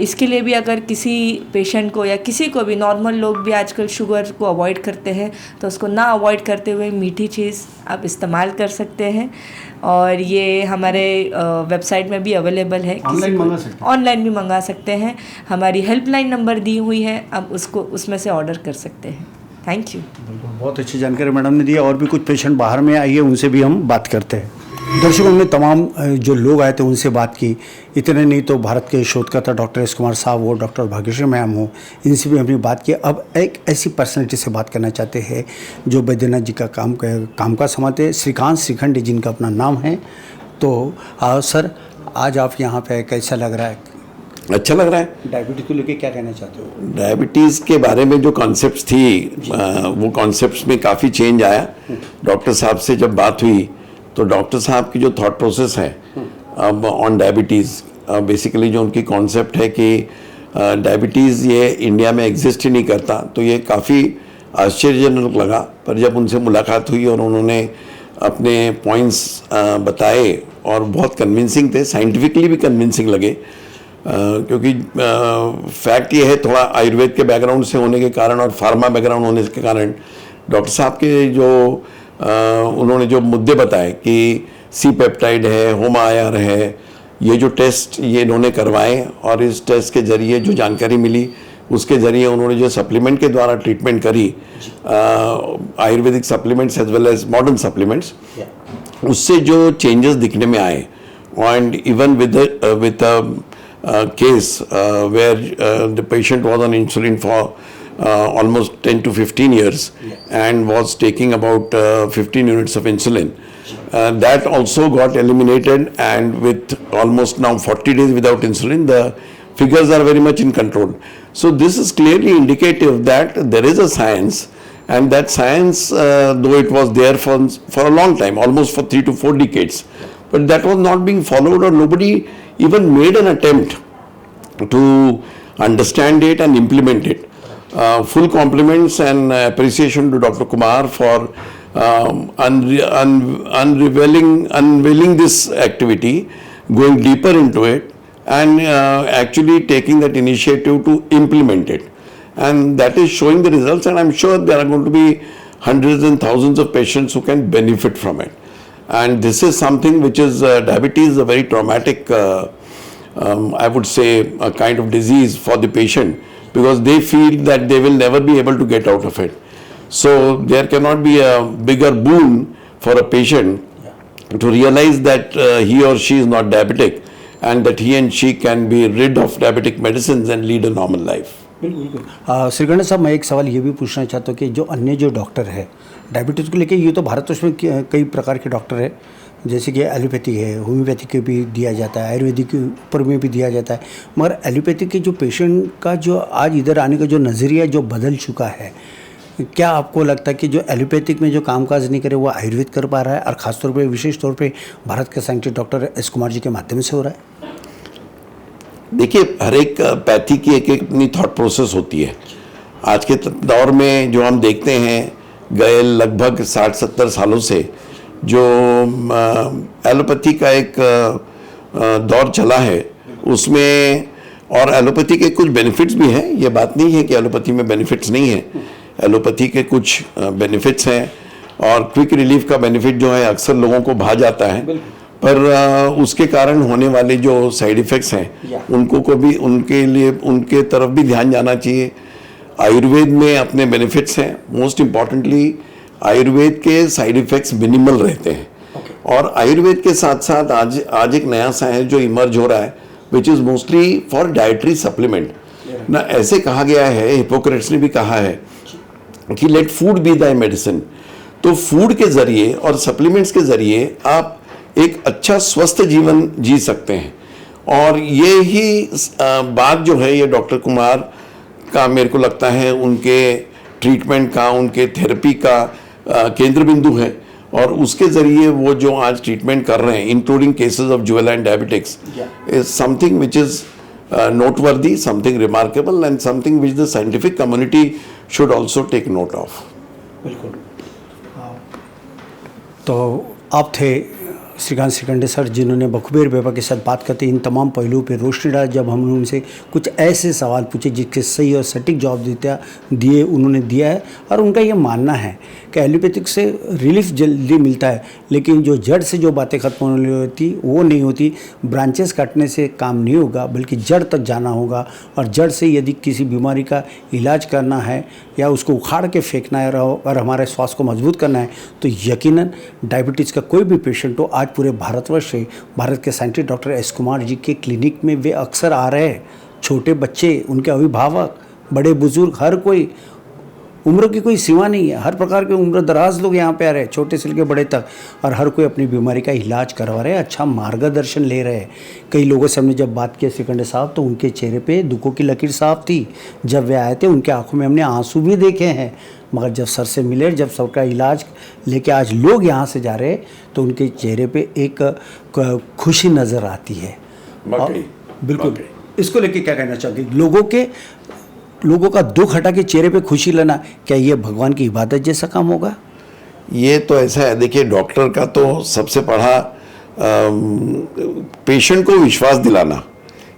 इसके लिए भी अगर किसी पेशेंट को या किसी को भी, नॉर्मल लोग भी आजकल शुगर को अवॉइड करते हैं, तो उसको ना अवॉइड करते हुए मीठी चीज़ आप इस्तेमाल कर सकते हैं। और ये हमारे वेबसाइट में भी अवेलेबल है, ऑनलाइन भी मंगा सकते हैं। हमारी हेल्पलाइन नंबर दी हुई है, आप उसको उसमें से ऑर्डर कर सकते हैं। Thank you. बहुत अच्छी जानकारी मैडम ने दी। और भी कुछ पेशेंट बाहर में आइए, उनसे भी हम बात करते हैं। दर्शकों, हमने तमाम जो लोग आए थे उनसे बात की। इतने नहीं तो भारत के शोधकर्ता डॉक्टर राजेश कुमार साहब हो, डॉक्टर भाग्यश्री मैम हो, इनसे भी हमने बात की। अब एक ऐसी पर्सनैलिटी से बात करना चाहते हैं जो बैद्यनाथ जी का काम का समाते हैं, श्रीकांत श्रीखंडी जिनका अपना नाम है। तो सर, आज आप यहाँ पे कैसा लग रहा है? अच्छा लग रहा है। डायबिटीज़ को लेके क्या कहना चाहते हो? डायबिटीज़ के बारे में जो कॉन्सेप्ट्स थी वो कॉन्सेप्ट्स में काफ़ी चेंज आया। डॉक्टर साहब से जब बात हुई तो डॉक्टर साहब की जो थॉट प्रोसेस है अब ऑन डायबिटीज़, बेसिकली जो उनकी कॉन्सेप्ट है कि डायबिटीज़ ये इंडिया में एग्जिस्ट ही नहीं करता, तो ये काफ़ी आश्चर्यजनक लगा। पर जब उनसे मुलाकात हुई और उन्होंने अपने पॉइंट्स बताए और बहुत कन्विंसिंग थे, साइंटिफिकली भी कन्विंसिंग लगे, क्योंकि फैक्ट ये है, थोड़ा आयुर्वेद के बैकग्राउंड से होने के कारण और फार्मा बैकग्राउंड होने के कारण डॉक्टर साहब के जो उन्होंने जो मुद्दे बताए कि सी पेप्टाइड है, होमा-IR है, ये जो टेस्ट ये इन्होंने करवाए और इस टेस्ट के ज़रिए जो जानकारी मिली उसके ज़रिए उन्होंने जो सप्लीमेंट के द्वारा ट्रीटमेंट करी, ayurvedic supplements as well as modern supplements, उससे जो चेंजेस दिखने में आए, and even with case where the patient was on insulin for almost 10 to 15 years and was taking about 15 units of insulin. That also got eliminated, and with almost now 40 days without insulin, the figures are very much in control. So this is clearly indicative that there is a science, and that science, though it was there for a long time, almost for 3 to 4 decades, but that was not being followed, or nobody even made an attempt to understand it and implement it. Full compliments and appreciation to Dr. Kumar for unveiling this activity, going deeper into it, and actually taking that initiative to implement it. And that is showing the results, and I'm sure there are going to be hundreds and thousands of patients who can benefit from it. And this is something which is, diabetes is a very traumatic, I would say, a kind of disease for the patient, because they feel that they will never be able to get out of it. So there cannot be a bigger boon for a patient to realize that he or she is not diabetic, and that he and she can be rid of diabetic medicines and lead a normal life. बिल्कुल। श्रीगणेश साहब, मैं एक सवाल ये भी पूछना चाहता हूँ कि जो अन्य जो डॉक्टर है डायबिटीज़ को लेके, ये तो भारतवर्ष में कई प्रकार के डॉक्टर है, जैसे कि एलोपैथी है, होम्योपैथी के भी दिया जाता है, आयुर्वेदिक के ऊपर में भी दिया जाता है, मगर एलोपैथी के जो पेशेंट का जो आज इधर आने का जो नज़रिया जो बदल चुका है, क्या आपको लगता है कि जो एलोपैथिक में जो कामकाज नहीं करे वो आयुर्वेद कर पा रहा है, और ख़ासतौर पे विशेष तौर पे भारत के scientist doctor S Kumar ji के माध्यम से हो रहा है? देखिए, हर एक पैथी की एक अपनी थॉट प्रोसेस होती है। आज के दौर में जो हम देखते हैं, गए लगभग 60-70 सालों से जो एलोपैथी का एक दौर चला है, उसमें और एलोपैथी के कुछ बेनिफिट्स भी हैं। ये बात नहीं है कि एलोपैथी में बेनिफिट्स नहीं है, एलोपैथी के कुछ बेनिफिट्स हैं, और क्विक रिलीफ का बेनिफिट जो है अक्सर लोगों को भा जाता है, पर उसके कारण होने वाले जो साइड इफ़ेक्ट्स हैं उनको को भी, उनके लिए उनके तरफ भी ध्यान जाना चाहिए। आयुर्वेद में अपने बेनिफिट्स हैं, मोस्ट इम्पॉर्टेंटली आयुर्वेद के साइड इफ़ेक्ट्स मिनिमल रहते हैं, और आयुर्वेद के साथ साथ आज एक नया साइंस जो इमर्ज हो रहा है, which is mostly for dietary supplement ना। ऐसे कहा गया है, हिपोक्रेट्स ने भी कहा है कि let food be thy medicine. तो फूड के ज़रिए और सप्लीमेंट्स के ज़रिए आप एक अच्छा स्वस्थ जीवन जी सकते हैं, और ये ही बात जो है, ये डॉक्टर कुमार का मेरे को लगता है उनके ट्रीटमेंट का, उनके थेरेपी का केंद्र बिंदु है, और उसके ज़रिए वो जो आज ट्रीटमेंट कर रहे हैं, including cases of juvenile diabetics, is something which is noteworthy, something remarkable, and something which the scientific community should also take note of. बिल्कुल। तो आप थे श्रीकांत श्रीखंडे सर, जिन्होंने बखूबी बाबा के साथ बात करते इन तमाम पहलुओं पे रोशनी डाली। जब हमने उनसे कुछ ऐसे सवाल पूछे जिसके सही और सटीक जवाब दिए उन्होंने दिया है, और उनका ये मानना है कि एलोपैथिक से रिलीफ जल्दी मिलता है, लेकिन जो जड़ से जो बातें खत्म होने होती वो नहीं होती। ब्रांचेस काटने से काम नहीं होगा, बल्कि जड़ तक जाना होगा, और जड़ से यदि किसी बीमारी का इलाज करना है या उसको उखाड़ के फेंकना है और हमारे स्वास्थ्य को मजबूत करना है, तो यकीनन डायबिटीज़ का कोई भी पेशेंट हो, आज पूरे भारतवर्ष से भारत के scientist doctor S Kumar ji के क्लिनिक में वे अक्सर आ रहे हैं। छोटे बच्चे, उनके अभिभावक, बड़े बुजुर्ग, हर कोई, उम्र की कोई सीमा नहीं है, हर प्रकार के उम्र दराज लोग यहाँ पे आ रहे हैं, छोटे से लेकर बड़े तक, और हर कोई अपनी बीमारी का इलाज करवा रहे हैं, अच्छा मार्गदर्शन ले रहे हैं। कई लोगों से हमने जब बात की श्रीखंडे साहब, तो उनके चेहरे पे दुखों की लकीर साफ थी। जब वे आए थे उनके आंखों में हमने आंसू भी देखे हैं, मगर जब सर से मिले, जब सबका इलाज लेके आज लोग यहाँ से जा रहे हैं, तो उनके चेहरे पे एक खुशी नज़र आती है। बिल्कुल। इसको लेके क्या कहना चाहोगे? लोगों का दुख हटा के चेहरे पे खुशी लाना, क्या ये भगवान की इबादत जैसा काम होगा? ये तो ऐसा है, देखिए, डॉक्टर का तो सबसे बड़ा पेशेंट को विश्वास दिलाना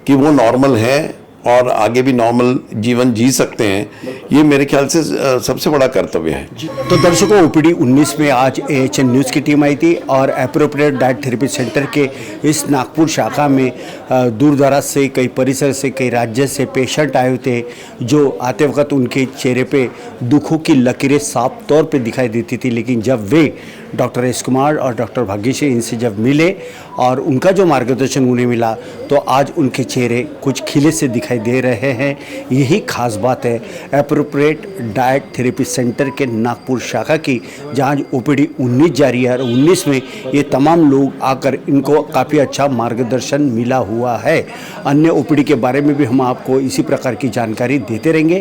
कि वो नॉर्मल है, और आगे भी नॉर्मल जीवन जी सकते हैं, ये मेरे ख्याल से सबसे बड़ा कर्तव्य है। तो दर्शकों, ओपीडी 19 में आज AHN न्यूज़ की टीम आई थी और एप्रोप्रिएट डाइट थेरेपी सेंटर के इस नागपुर शाखा में दूर दराज से, कई परिसर से, कई राज्य से पेशेंट आए थे, जो आते वक्त उनके चेहरे पे दुखों की लकीरें साफ तौर पे दिखाई देती थी। लेकिन जब वे डॉक्टर एस कुमार और डॉक्टर भाग्यश्री इनसे जब मिले और उनका जो मार्गदर्शन उन्हें मिला, तो आज उनके चेहरे कुछ खिले से दिखाई दे रहे हैं। यही खास बात है एप्रोप्रिएट डाइट थेरेपी सेंटर के नागपुर शाखा की, जहाँ ओपीडी 19 जारी है और 19 में ये तमाम लोग आकर इनको काफ़ी अच्छा मार्गदर्शन मिला हुआ है। अन्य ओपीडी के बारे में भी हम आपको इसी प्रकार की जानकारी देते रहेंगे।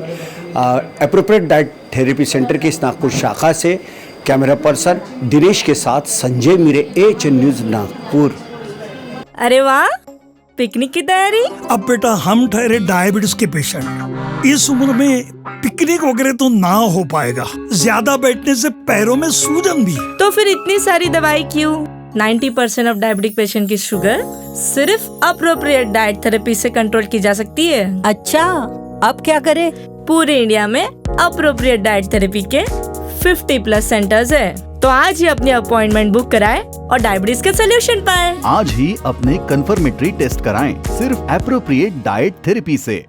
एप्रोप्रिएट डाइट थेरेपी सेंटर की इस नागपुर शाखा से कैमरा पर्सन दिनेश के साथ संजय मिरे, AHN न्यूज़ नागपुर। अरे वाह, पिकनिक की तैयारी? अब बेटा हम ठहरे डायबिटीज के पेशेंट, इस उम्र में पिकनिक वगैरह तो ना हो पाएगा, ज्यादा बैठने से पैरों में सूजन भी। तो फिर इतनी सारी दवाई क्यों? 90% ऑफ डायबिटिक पेशेंट की शुगर सिर्फ अप्रोप्रिएट डाइट थेरेपी से कंट्रोल की जा सकती है। अच्छा, अब क्या करें? पूरे इंडिया में अप्रोप्रिएट डाइट थेरेपी के 50+ सेंटर्स है, तो आज ही अपनी अपॉइंटमेंट बुक कराएं और डायबिटीज के सोल्यूशन पाएं। आज ही अपने कंफर्मेटरी टेस्ट कराएं सिर्फ एप्रोप्रिएट डाइट थेरेपी से।